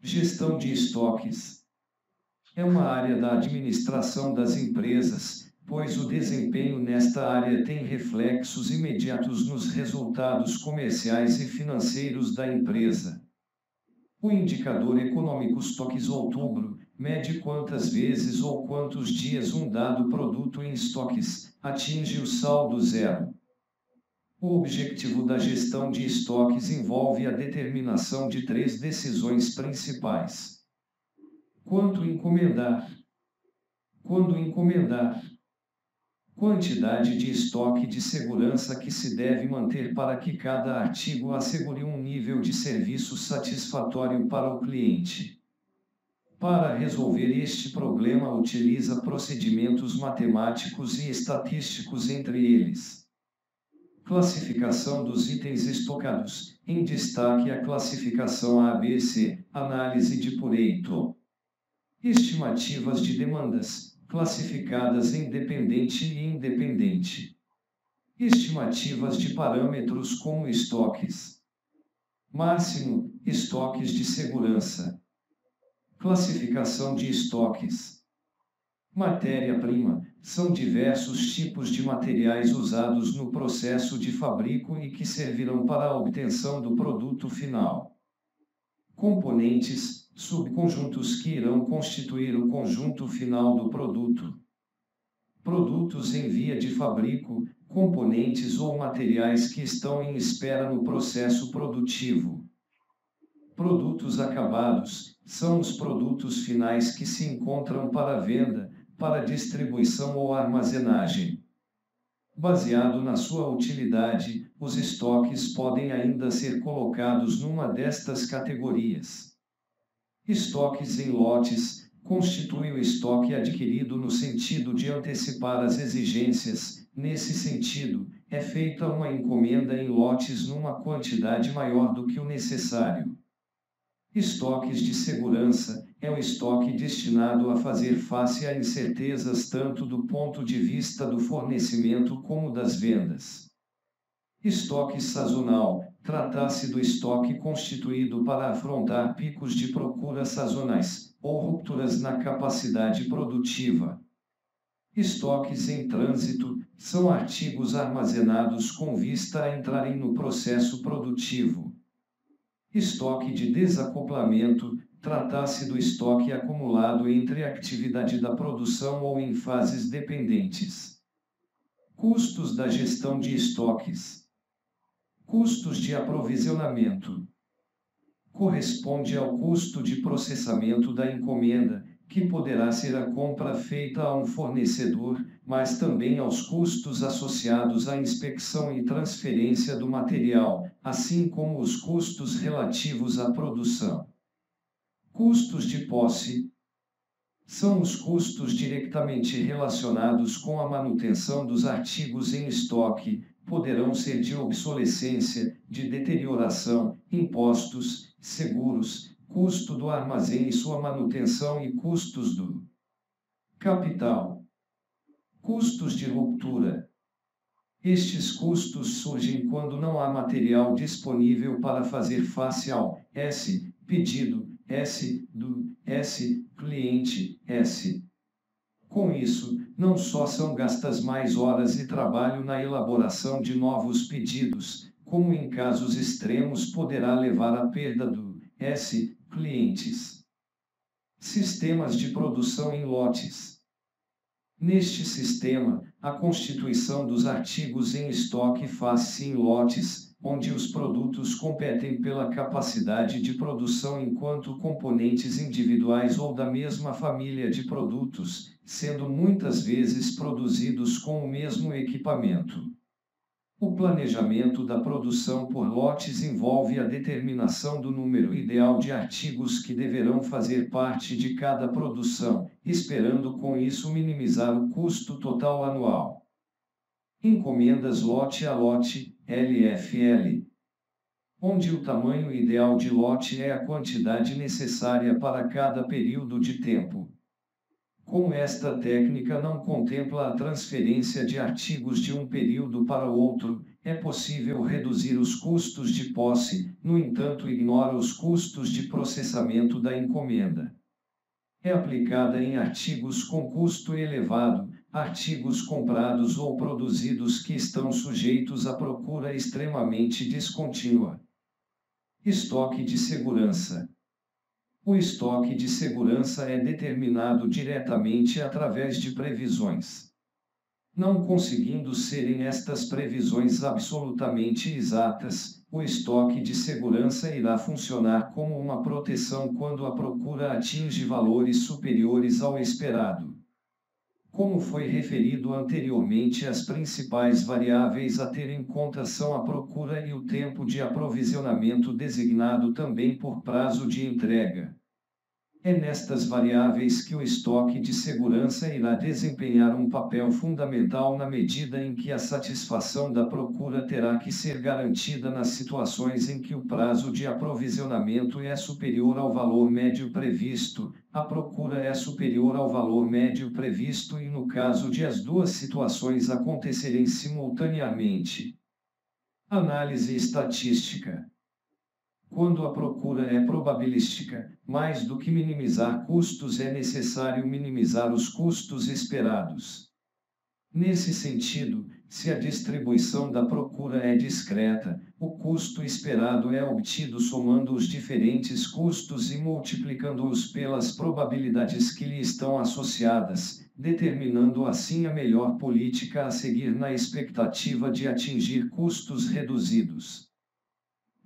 Gestão de estoques é uma área da administração das empresas, pois o desempenho nesta área tem reflexos imediatos nos resultados comerciais e financeiros da empresa. O indicador econômico Estoques Outubro mede quantas vezes ou quantos dias um dado produto em estoques atinge o saldo zero. O objetivo da gestão de estoques envolve a determinação de três decisões principais. Quanto encomendar? Quando encomendar? Quantidade de estoque de segurança que se deve manter para que cada artigo assegure um nível de serviço satisfatório para o cliente. Para resolver este problema, utiliza procedimentos matemáticos e estatísticos, entre eles. Classificação dos itens estocados, em destaque a classificação ABC, análise de Pareto. Estimativas de demandas, classificadas em dependente e independente. Estimativas de parâmetros como estoques máximo, estoques de segurança. Classificação de estoques. Matéria-prima, são diversos tipos de materiais usados no processo de fabrico e que servirão para a obtenção do produto final. Componentes, subconjuntos que irão constituir o conjunto final do produto. Produtos em via de fabrico, componentes ou materiais que estão em espera no processo produtivo. Produtos acabados, são os produtos finais que se encontram para venda, para distribuição ou armazenagem. Baseado na sua utilidade, os estoques podem ainda ser colocados numa destas categorias. Estoques em lotes, constitui o estoque adquirido no sentido de antecipar as exigências. Nesse sentido, é feita uma encomenda em lotes numa quantidade maior do que o necessário. Estoques de segurança, é o estoque destinado a fazer face a incertezas tanto do ponto de vista do fornecimento como das vendas. Estoque sazonal, trata-se do estoque constituído para afrontar picos de procura sazonais, ou rupturas na capacidade produtiva. Estoques em trânsito, são artigos armazenados com vista a entrarem no processo produtivo. Estoque de desacoplamento, trata-se do estoque acumulado entre a atividade da produção ou em fases dependentes. Custos da gestão de estoques. Custos de aprovisionamento. Corresponde ao custo de processamento da encomenda, que poderá ser a compra feita a um fornecedor, mas também aos custos associados à inspeção e transferência do material, assim como os custos relativos à produção. Custos de posse. São os custos diretamente relacionados com a manutenção dos artigos em estoque, poderão ser de obsolescência, de deterioração, impostos, seguros, custo do armazém e sua manutenção e custos do capital. Custos de ruptura. Estes custos surgem quando não há material disponível para fazer face ao S, pedido, S, do S, cliente, S. Com isso, não só são gastas mais horas de trabalho na elaboração de novos pedidos, como em casos extremos poderá levar à perda do S, clientes. Sistemas de produção em lotes. Neste sistema, a constituição dos artigos em estoque faz-se em lotes, onde os produtos competem pela capacidade de produção enquanto componentes individuais ou da mesma família de produtos, sendo muitas vezes produzidos com o mesmo equipamento. O planejamento da produção por lotes envolve a determinação do número ideal de artigos que deverão fazer parte de cada produção, esperando com isso minimizar o custo total anual. Encomendas lote a lote, LFL. Onde o tamanho ideal de lote é a quantidade necessária para cada período de tempo. Como esta técnica não contempla a transferência de artigos de um período para o outro, é possível reduzir os custos de posse, no entanto, ignora os custos de processamento da encomenda. É aplicada em artigos com custo elevado, artigos comprados ou produzidos que estão sujeitos a procura extremamente descontínua. Estoque de segurança. O estoque de segurança é determinado diretamente através de previsões. Não conseguindo serem estas previsões absolutamente exatas, o estoque de segurança irá funcionar como uma proteção quando a procura atinge valores superiores ao esperado. Como foi referido anteriormente, as principais variáveis a ter em conta são a procura e o tempo de aprovisionamento, designado também por prazo de entrega. É nestas variáveis que o estoque de segurança irá desempenhar um papel fundamental na medida em que a satisfação da procura terá que ser garantida nas situações em que o prazo de aprovisionamento é superior ao valor médio previsto, a procura é superior ao valor médio previsto e no caso de as duas situações acontecerem simultaneamente. Análise estatística. Quando a procura é probabilística, mais do que minimizar custos, é necessário minimizar os custos esperados. Nesse sentido, se a distribuição da procura é discreta, o custo esperado é obtido somando os diferentes custos e multiplicando-os pelas probabilidades que lhe estão associadas, determinando assim a melhor política a seguir na expectativa de atingir custos reduzidos.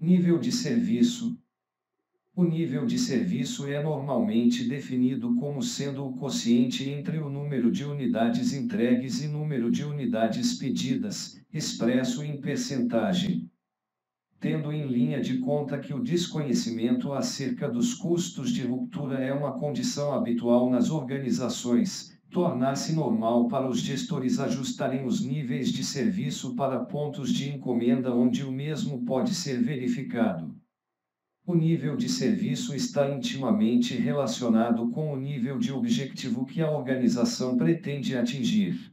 Nível de serviço. O nível de serviço é normalmente definido como sendo o quociente entre o número de unidades entregues e número de unidades pedidas, expresso em percentagem. Tendo em linha de conta que o desconhecimento acerca dos custos de ruptura é uma condição habitual nas organizações, torna-se normal para os gestores ajustarem os níveis de serviço para pontos de encomenda onde o mesmo pode ser verificado. O nível de serviço está intimamente relacionado com o nível de objetivo que a organização pretende atingir.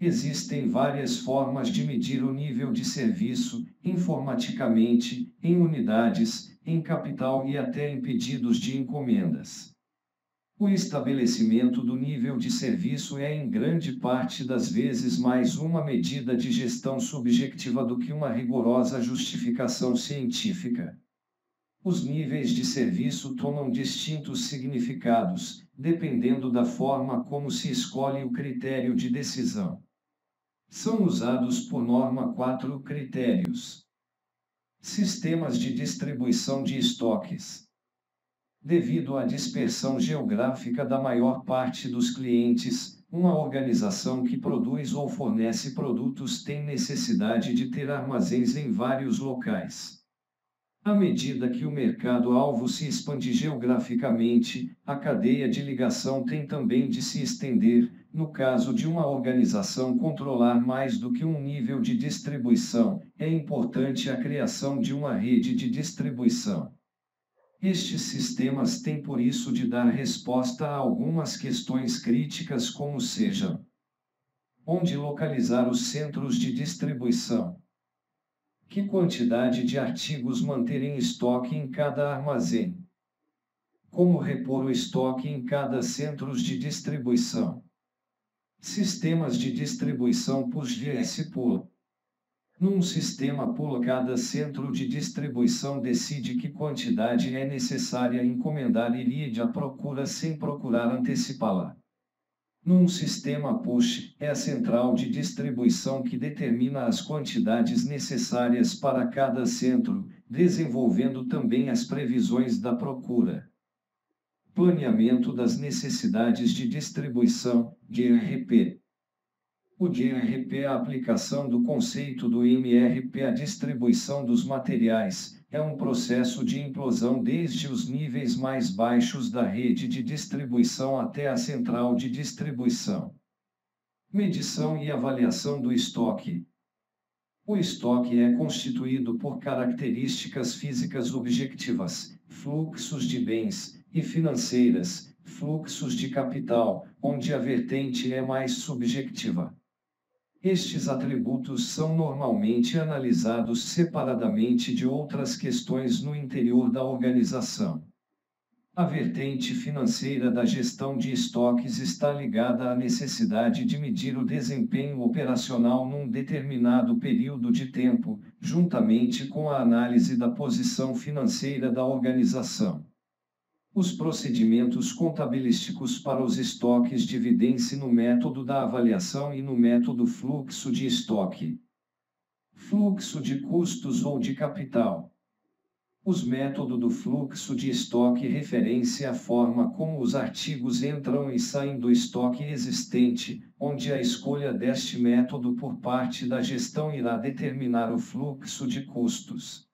Existem várias formas de medir o nível de serviço, informaticamente, em unidades, em capital e até em pedidos de encomendas. O estabelecimento do nível de serviço é em grande parte das vezes mais uma medida de gestão subjetiva do que uma rigorosa justificação científica. Os níveis de serviço tomam distintos significados, dependendo da forma como se escolhe o critério de decisão. São usados por norma 4 critérios. Sistemas de distribuição de estoques. Devido à dispersão geográfica da maior parte dos clientes, uma organização que produz ou fornece produtos tem necessidade de ter armazéns em vários locais. À medida que o mercado-alvo se expande geograficamente, a cadeia de ligação tem também de se estender. No caso de uma organização controlar mais do que um nível de distribuição, é importante a criação de uma rede de distribuição. Estes sistemas têm por isso de dar resposta a algumas questões críticas, como sejam: onde localizar os centros de distribuição? Que quantidade de artigos manter em estoque em cada armazém? Como repor o estoque em cada centro de distribuição? Sistemas de distribuição push-pull. Num sistema pull, cada centro de distribuição decide que quantidade é necessária encomendar e lide à procura sem procurar antecipá-la. Num sistema push, é a central de distribuição que determina as quantidades necessárias para cada centro, desenvolvendo também as previsões da procura. Planeamento das necessidades de distribuição, GRP. O GRP é a aplicação do conceito do MRP à distribuição dos materiais. É um processo de implosão desde os níveis mais baixos da rede de distribuição até a central de distribuição. Medição e avaliação do estoque. O estoque é constituído por características físicas objetivas, fluxos de bens, e financeiras, fluxos de capital, onde a vertente é mais subjetiva. Estes atributos são normalmente analisados separadamente de outras questões no interior da organização. A vertente financeira da gestão de estoques está ligada à necessidade de medir o desempenho operacional num determinado período de tempo, juntamente com a análise da posição financeira da organização. Os procedimentos contabilísticos para os estoques dividem-se no método da avaliação e no método fluxo de estoque. Fluxo de custos ou de capital. Os métodos do fluxo de estoque referem-se à forma como os artigos entram e saem do estoque existente, onde a escolha deste método por parte da gestão irá determinar o fluxo de custos.